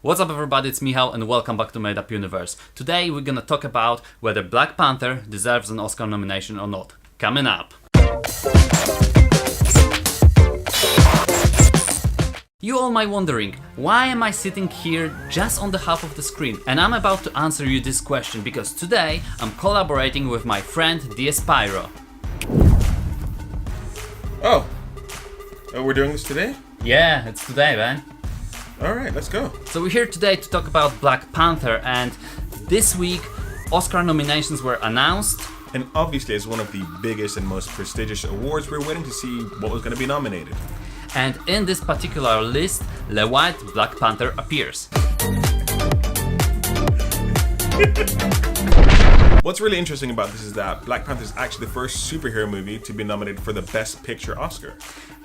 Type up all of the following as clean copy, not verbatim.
What's up everybody, it's Michał and welcome back to Made Up Universe. Today we're gonna talk about whether Black Panther deserves an Oscar nomination or not. Coming up. You all might wondering, why am I sitting here just on the half of the screen? And I'm about to answer you this question because today I'm collaborating with my friend Diespyro. Oh, we're doing this today? Yeah, it's today, man. Alright, let's go. So we're here today to talk about Black Panther, and this week Oscar nominations were announced. And obviously, as one of the biggest and most prestigious awards, we're waiting to see what was going to be nominated. And in this particular list, the white Black Panther appears. What's really interesting about this is that Black Panther is actually the first superhero movie to be nominated for the Best Picture Oscar.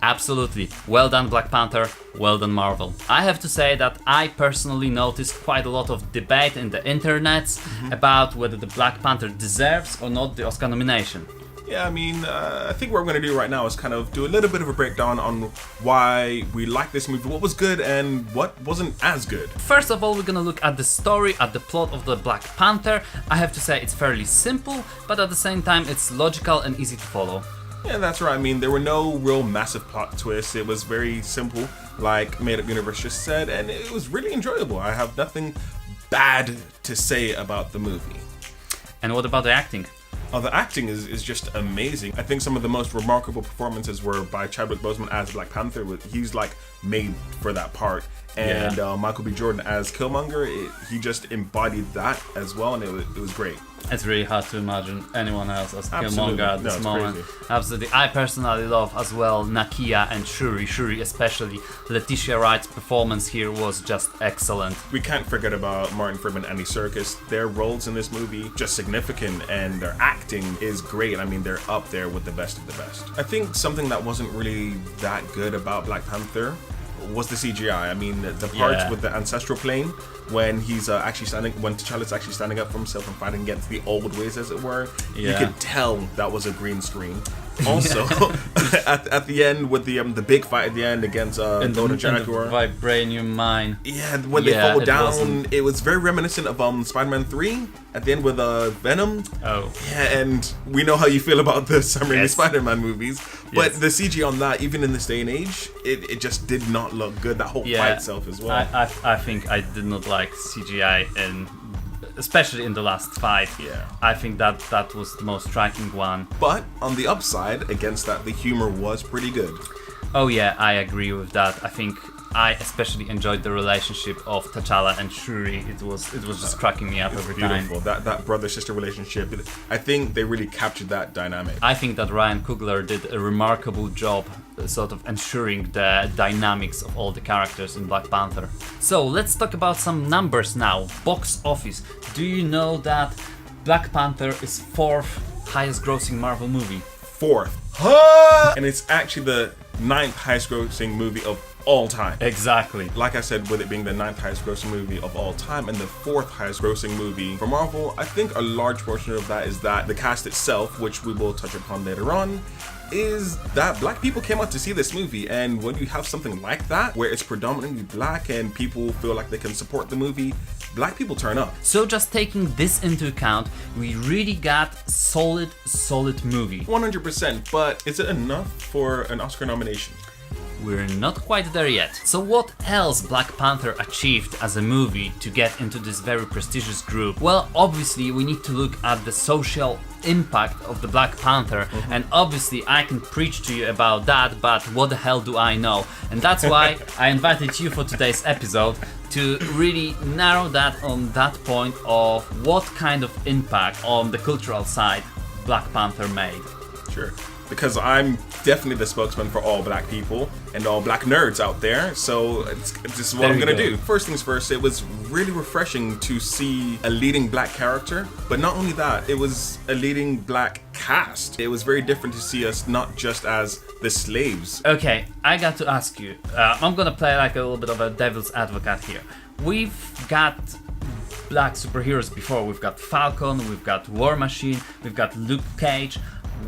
Absolutely. Well done, Black Panther. Well done, Marvel. I have to say that I personally noticed quite a lot of debate in the internets about whether the Black Panther deserves or not the Oscar nomination. Yeah, I mean, I think what we're going to do right now is kind of do a little bit of a breakdown on why we like this movie, what was good and what wasn't as good. First of all, we're gonna look at the story, at the plot of the Black Panther. I have to say it's fairly simple, but at the same time it's logical and easy to follow. Yeah, that's right. I mean, there were no real massive plot twists. It was very simple, like Made Up Universe just said, and it was really enjoyable. I have nothing bad to say about the movie. And what about the acting? Oh, the acting is just amazing. I think some of the most remarkable performances were by Chadwick Boseman as Black Panther. He's like made for that part. And Michael B. Jordan as Killmonger, he just embodied that as well, and it was great. It's really hard to imagine anyone else as Absolutely. Killmonger at this moment. Crazy. Absolutely. I personally love as well Nakia and Shuri. Shuri especially. Letitia Wright's performance here was just excellent. We can't forget about Martin Freeman and Andy Serkis. Their roles in this movie just significant, and their acting is great. I mean, they're up there with the best of the best. I think something that wasn't really that good about Black Panther was the CGI. I mean, the parts with the ancestral plane when he's when T'Challa's actually standing up for himself and fighting against the old ways, as it were. You could tell that was a green screen. Also, at the end with the big fight at the end against Golden Jaguar, Vibranium Mine. Yeah, when they fall down, it was very reminiscent of Spider-Man 3 at the end with Venom. Oh. Yeah, and we know how you feel about the Sam Raimi Spider-Man movies, but the CG on that, even in this day and age, it just did not look good. That whole fight itself as well. I think I did not like CGI especially in the last fight. Yeah. I think that was the most striking one. But on the upside, against that, the humor was pretty good. Oh yeah, I agree with that. I think I especially enjoyed the relationship of T'Challa and Shuri. It was just cracking me up every Beautiful. time. That brother-sister relationship, I think they really captured that dynamic. I think that Ryan Coogler did a remarkable job sort of ensuring the dynamics of all the characters in Black Panther. So let's talk about some numbers now. Box office. Do you know that Black Panther is 4th highest grossing Marvel movie? 4th. And it's actually the 9th highest grossing movie of all time. Exactly. Like I said, with it being the 9th highest grossing movie of all time and the 4th highest grossing movie for Marvel, I think a large portion of that is that the cast itself, which we will touch upon later on, is that black people came out to see this movie. And when you have something like that, where it's predominantly black and people feel like they can support the movie, black people turn up. So just taking this into account, we really got solid movie. 100%, but is it enough for an Oscar nomination? We're not quite there yet. So what else Black Panther achieved as a movie to get into this very prestigious group? Well, obviously we need to look at the social impact of the Black Panther, and obviously I can preach to you about that, but what the hell do I know? And that's why I invited you for today's episode to really narrow that on that point of what kind of impact on the cultural side Black Panther made. Sure. Because I'm definitely the spokesman for all black people and all black nerds out there, so this is what I'm gonna do. First things first, it was really refreshing to see a leading black character, but not only that, it was a leading black cast. It was very different to see us not just as the slaves. Okay, I got to ask you, I'm gonna play like a little bit of a devil's advocate here. We've got black superheroes before. We've got Falcon, we've got War Machine, we've got Luke Cage.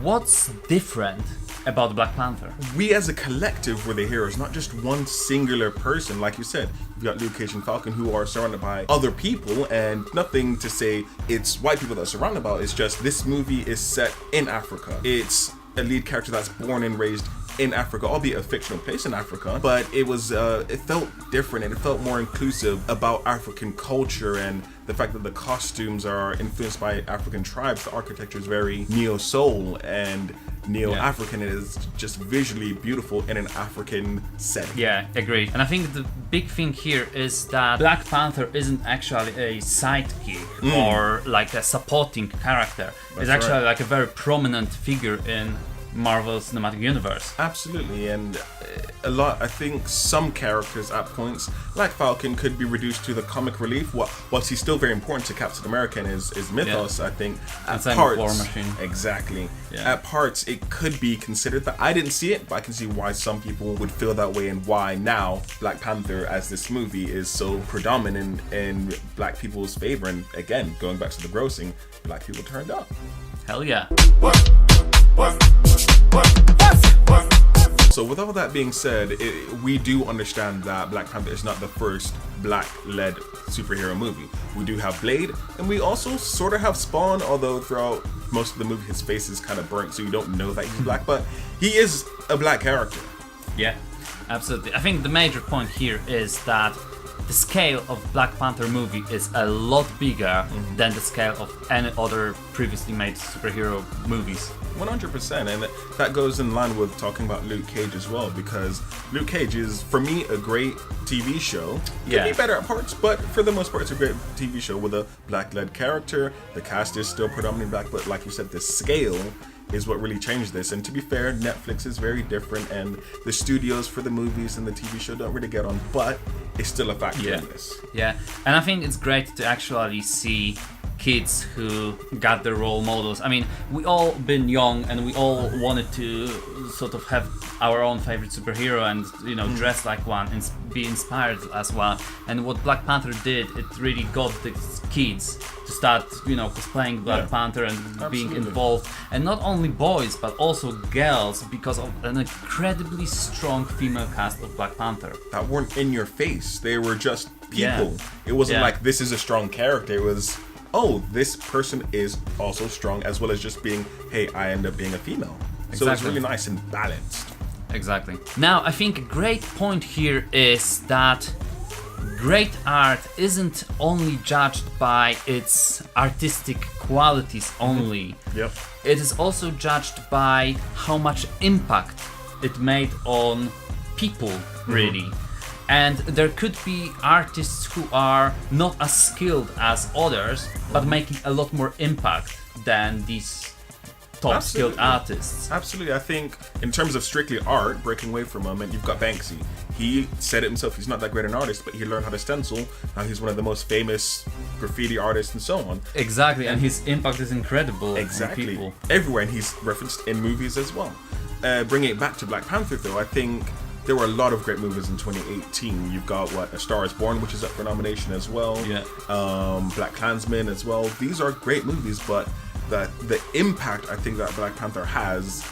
What's different about Black Panther? We as a collective were the heroes, not just one singular person. Like you said, you got Luke Cage and Falcon, who are surrounded by other people, and nothing to say it's white people that are surrounded by. It's just this movie is set in Africa. It's a lead character that's born and raised in Africa, albeit a fictional place in Africa, but it was it felt different and it felt more inclusive about African culture, and the fact that the costumes are influenced by African tribes. The architecture is very neo-soul and neo-African. It is just visually beautiful in an African setting. Yeah, agreed. And I think the big thing here is that Black Panther isn't actually a sidekick or like a supporting character. It's actually like a very prominent figure in Marvel Cinematic Universe. Absolutely, and I think some characters at points, like Falcon, could be reduced to the comic relief. Whilst he's still very important to Captain America and his mythos, I think at parts, War Machine. Exactly. Yeah. At parts, it could be considered that. I didn't see it, but I can see why some people would feel that way, and why now Black Panther, as this movie, is so predominant in Black people's favor. And again, going back to the grossing, Black people turned up. Hell yeah. So with all that being said, we do understand that Black Panther is not the first black-led superhero movie. We do have Blade, and we also sort of have Spawn, although throughout most of the movie his face is kind of burnt, so you don't know that he's black, but he is a black character. Yeah, absolutely. I think the major point here is that the scale of Black Panther movie is a lot bigger than the scale of any other previously made superhero movies. 100%, and that goes in line with talking about Luke Cage as well, because Luke Cage is, for me, a great TV show. Could be better at parts, but for the most part, it's a great TV show with a black-led character. The cast is still predominantly black, but like you said, the scale is what really changed this. And to be fair, Netflix is very different, and the studios for the movies and the TV show don't really get on, but it's still a factor in this. Yeah, and I think it's great to actually see kids who got their role models. I mean, we all been young and we all wanted to sort of have our own favorite superhero and, you know, dress like one and be inspired as one. And what Black Panther did, it really got the kids to start, you know, cosplaying Black Panther and being involved. And not only boys, but also girls, because of an incredibly strong female cast of Black Panther. That weren't in your face. They were just people. It wasn't like, this is a strong character. It was, oh, this person is also strong, as well as just being, hey, I end up being a female. So it's really nice and balanced. Exactly. Now, I think a great point here is that great art isn't only judged by its artistic qualities only. Yep. It is also judged by how much impact it made on people, really. And there could be artists who are not as skilled as others, but making a lot more impact than these top skilled artists. Absolutely. I think in terms of strictly art, breaking away for a moment, you've got Banksy. He said it himself, he's not that great an artist, but he learned how to stencil. Now he's one of the most famous graffiti artists and so on. Exactly, and his impact is incredible on people. Everywhere, and he's referenced in movies as well. Bringing it back to Black Panther though, I think there were a lot of great movies in 2018. You've got A Star Is Born, which is up for nomination as well. Black Klansman as well. These are great movies, but the impact I think that Black Panther has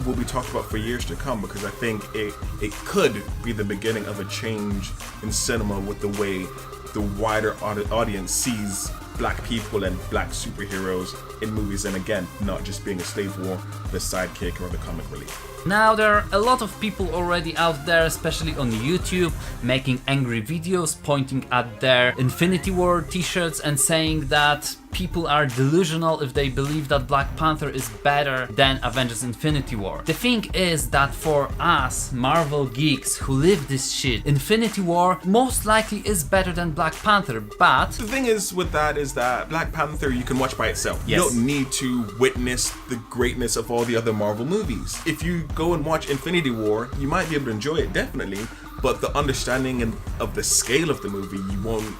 will be talked about for years to come, because I think it could be the beginning of a change in cinema with the way the wider audience sees black people and black superheroes in movies, and again, not just being a slave war, the sidekick, or the comic relief. Now, there are a lot of people already out there, especially on YouTube, making angry videos pointing at their Infinity War t-shirts and saying that people are delusional if they believe that Black Panther is better than Avengers Infinity War. The thing is that for us, Marvel geeks who live this shit, Infinity War most likely is better than Black Panther, but the thing is with that is that Black Panther you can watch by itself. Yes. You don't need to witness the greatness of all the other Marvel movies. If you go and watch Infinity War, you might be able to enjoy it, definitely, but the understanding of the scale of the movie,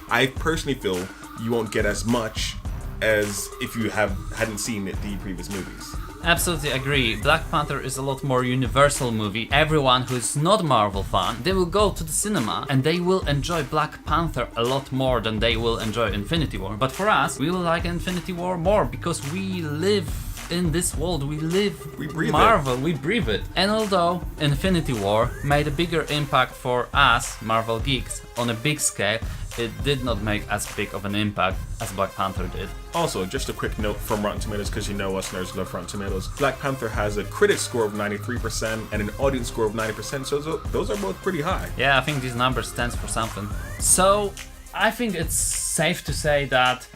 I personally feel you won't get as much as if you hadn't seen the previous movies. Absolutely agree. Black Panther is a lot more universal movie. Everyone who is not a Marvel fan, they will go to the cinema and they will enjoy Black Panther a lot more than they will enjoy Infinity War. But for us, we will like Infinity War more because we live in this world. We live We breathe Marvel, we breathe it. And although Infinity War made a bigger impact for us, Marvel geeks, on a big scale, it did not make as big of an impact as Black Panther did. Also, just a quick note from Rotten Tomatoes, because you know us nerds love Rotten Tomatoes. Black Panther has a critic score of 93% and an audience score of 90%, so those are both pretty high. Yeah, I think these numbers stands for something. So, I think it's safe to say that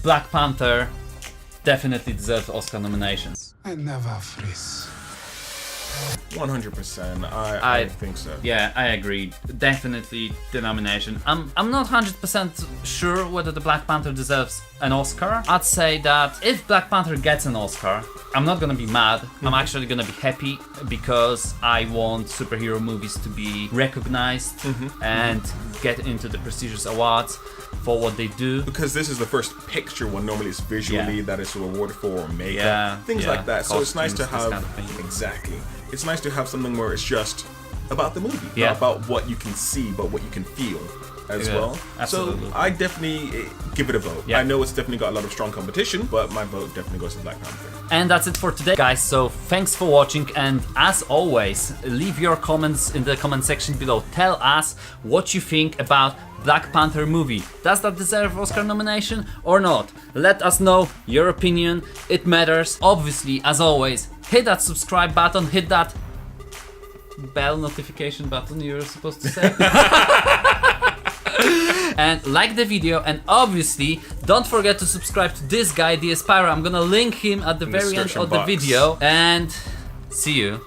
Black Panther definitely deserves Oscar nominations. I never freeze. 100%. I think so. Yeah, I agree. Definitely the nomination. I'm not 100% sure whether the Black Panther deserves an Oscar. I'd say that if Black Panther gets an Oscar, I'm not gonna be mad. I'm actually gonna be happy because I want superhero movies to be recognized and get into the prestigious awards for what they do. Because this is the first picture one. Normally it's visually Yeah. that it's awarded for, or makeup, Yeah, things yeah, like that. So it's nice to costumes, have this kind of thing. exactly. It's nice to have something where it's just about the movie, Yeah. not about what you can see, but what you can feel as Yeah, well. absolutely. So I definitely give it a vote. Yeah. I know it's definitely got a lot of strong competition, but my vote definitely goes to Black Panther. And that's it for today, guys. So thanks for watching, and as always, leave your comments in the comment section below. Tell us what you think about Black Panther movie. Does that deserve Oscar nomination or not? Let us know your opinion. It matters. Obviously, as always, hit that subscribe button, hit that bell notification button you're supposed to say. And like the video, and obviously don't forget to subscribe to this guy, The Aspira. I'm gonna link him at the the very end description of the box. video. And see you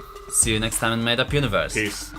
next time in Made Up Universe. Peace.